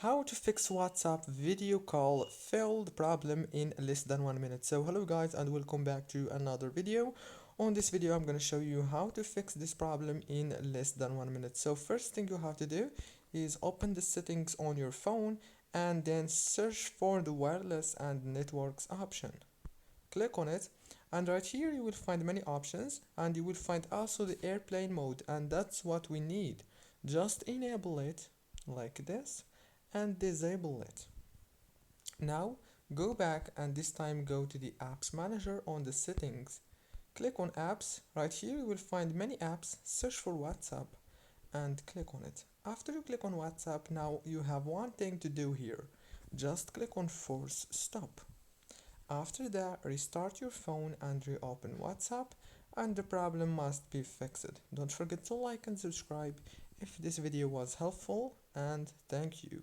How to fix WhatsApp video call failed problem in less than 1 minute. So hello guys and welcome back to another video. On this video I'm going to show you how to fix this problem in less than 1 minute. So first thing you have to do is open the settings on your phone and then search for the wireless and networks option. Click on it and right here you will find many options and you will find also the airplane mode, and that's what we need. Just enable it like this and disable it. Now go back and this time go to the apps manager on the settings. Click on apps. Right here you will find many apps. Search for WhatsApp and click on it. After you click on WhatsApp, now you have one thing to do here. Just click on force stop. After that, restart your phone and reopen WhatsApp and the problem must be fixed. Don't forget to like and subscribe if this video was helpful, and thank you.